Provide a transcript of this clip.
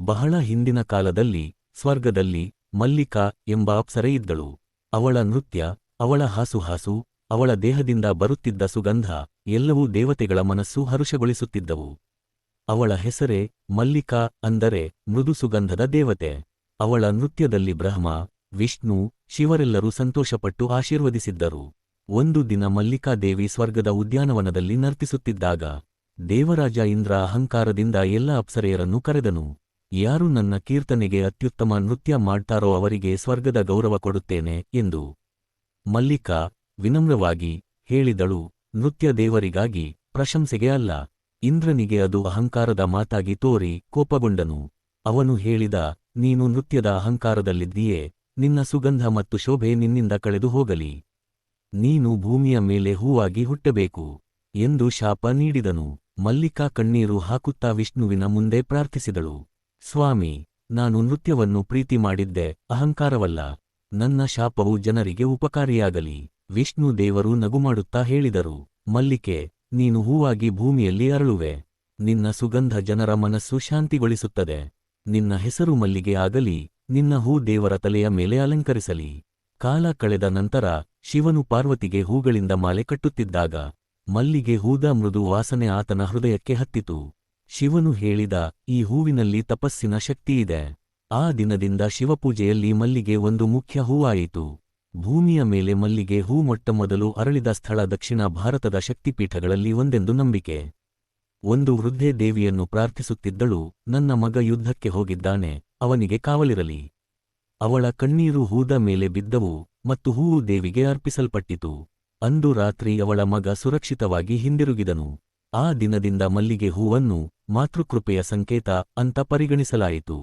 ಬಹಳ ಹಿಂದಿನ ಕಾಲದಲ್ಲಿ ಸ್ವರ್ಗದಲ್ಲಿ ಮಲ್ಲಿಕಾ ಎಂಬ ಅಪ್ಸರೆ ಇದ್ದಳು. ಅವಳ ನೃತ್ಯ, ಅವಳ ಹಾಸುಹಾಸು, ಅವಳ ದೇಹದಿಂದ ಬರುತ್ತಿದ್ದ ಸುಗಂಧ ಎಲ್ಲವೂ ದೇವತೆಗಳ ಮನಸ್ಸು ಹರುಷಗೊಳಿಸುತ್ತಿದ್ದವು. ಅವಳ ಹೆಸರೇ ಮಲ್ಲಿಕಾ, ಅಂದರೆ ಮೃದು ಸುಗಂಧದ ದೇವತೆ. ಅವಳ ನೃತ್ಯದಲ್ಲಿ ಬ್ರಹ್ಮ, ವಿಷ್ಣು, ಶಿವರೆಲ್ಲರೂ ಸಂತೋಷಪಟ್ಟು ಆಶೀರ್ವದಿಸಿದ್ದರು. ಒಂದು ದಿನ ಮಲ್ಲಿಕಾದೇವಿ ಸ್ವರ್ಗದ ಉದ್ಯಾನವನದಲ್ಲಿ ನರ್ತಿಸುತ್ತಿದ್ದಾಗ ದೇವರಾಜ ಇಂದ್ರ ಅಹಂಕಾರದಿಂದ ಎಲ್ಲ ಅಪ್ಸರೆಯರನ್ನು ಕರೆದನು. ಯಾರು ನನ್ನ ಕೀರ್ತನೆಗೆ ಅತ್ಯುತ್ತಮ ನೃತ್ಯ ಮಾಡ್ತಾರೋ ಅವರಿಗೆ ಸ್ವರ್ಗದ ಗೌರವ ಕೊಡುತ್ತೇನೆ ಎಂದು. ಮಲ್ಲಿಕಾ ವಿನಮ್ರವಾಗಿ ಹೇಳಿದಳು, ನೃತ್ಯ ದೇವರಿಗಾಗಿ, ಪ್ರಶಂಸೆಗೆ ಅಲ್ಲ. ಇಂದ್ರನಿಗೆ ಅದು ಅಹಂಕಾರದ ಮಾತಾಗಿ ತೋರಿ ಕೋಪಗೊಂಡನು. ಅವನು ಹೇಳಿದ, ನೀನು ನೃತ್ಯದ ಅಹಂಕಾರದಲ್ಲಿದ್ದೀಯೇ, ನಿನ್ನ ಸುಗಂಧ ಮತ್ತು ಶೋಭೆ ನಿನ್ನಿಂದ ಕಳೆದು ಹೋಗಲಿ. ನೀನು ಭೂಮಿಯ ಮೇಲೆ ಹೂವಾಗಿ ಹುಟ್ಟಬೇಕು ಎಂದು ಶಾಪ ನೀಡಿದನು. ಮಲ್ಲಿಕಾ ಕಣ್ಣೀರು ಹಾಕುತ್ತಾ ವಿಷ್ಣುವಿನ ಮುಂದೆ ಪ್ರಾರ್ಥಿಸಿದಳು, ಸ್ವಾಮಿ, ನಾನು ನೃತ್ಯವನ್ನು ಪ್ರೀತಿ ಮಾಡಿದ್ದೆ, ಅಹಂಕಾರವಲ್ಲ. ನನ್ನ ಶಾಪವು ಜನರಿಗೆ ಉಪಕಾರಿಯಾಗಲಿ. ವಿಷ್ಣು ದೇವರು ನಗುಮಾಡುತ್ತಾ ಹೇಳಿದರು, ಮಲ್ಲಿಕೆ, ನೀನು ಹೂವಾಗಿ ಭೂಮಿಯಲ್ಲಿ ಅರಳುವೆ. ನಿನ್ನ ಸುಗಂಧ ಜನರ ಮನಸ್ಸು ಶಾಂತಿಗೊಳಿಸುತ್ತದೆ. ನಿನ್ನ ಹೆಸರು ಮಲ್ಲಿಗೆ ಆಗಲಿ, ನಿನ್ನ ಹೂ ದೇವರ ತಲೆಯ ಮೇಲೆ ಅಲಂಕರಿಸಲಿ. ಕಾಲ ಕಳೆದ ನಂತರ ಶಿವನು ಪಾರ್ವತಿಗೆ ಹೂಗಳಿಂದ ಮಾಲೆ ಕಟ್ಟುತ್ತಿದ್ದಾಗ ಮಲ್ಲಿಗೆ ಹೂದ ಮೃದು ವಾಸನೆ ಆತನ ಹೃದಯಕ್ಕೆ ಹತ್ತಿತು. ಶಿವನು ಹೇಳಿದ, ಈ ಹೂವಿನಲ್ಲಿ ತಪಸ್ಸಿನ ಶಕ್ತಿಯಿದೆ. ಆ ದಿನದಿಂದ ಶಿವಪೂಜೆಯಲ್ಲಿ ಮಲ್ಲಿಗೆ ಒಂದು ಮುಖ್ಯ ಹೂವಾಯಿತು. ಭೂಮಿಯ ಮೇಲೆ ಮಲ್ಲಿಗೆ ಹೂ ಮೊಟ್ಟಮೊದಲು ಅರಳಿದ ಸ್ಥಳ ದಕ್ಷಿಣ ಭಾರತದ ಶಕ್ತಿಪೀಠಗಳಲ್ಲಿ ಒಂದೆಂದು ನಂಬಿಕೆ. ಒಂದು ವೃದ್ಧೆ ದೇವಿಯನ್ನು ಪ್ರಾರ್ಥಿಸುತ್ತಿದ್ದಳು, ನನ್ನ ಮಗ ಯುದ್ಧಕ್ಕೆ ಹೋಗಿದ್ದಾನೆ, ಅವನಿಗೆ ಕಾವಲಿರಲಿ. ಅವಳ ಕಣ್ಣೀರು ಹೂದ ಮೇಲೆ ಬಿದ್ದವು ಮತ್ತು ಹೂವು ದೇವಿಗೆ ಅರ್ಪಿಸಲ್ಪಟ್ಟಿತು. ಅಂದು ರಾತ್ರಿ ಅವಳ ಮಗ ಸುರಕ್ಷಿತವಾಗಿ ಹಿಂದಿರುಗಿದನು. ಆ ದಿನದಿಂದ ಮಲ್ಲಿಗೆ ಹೂವನ್ನು ಮಾತೃಕೃಪೆಯ ಸಂಕೇತ ಅಂತ ಪರಿಗಣಿಸಲಾಯಿತು.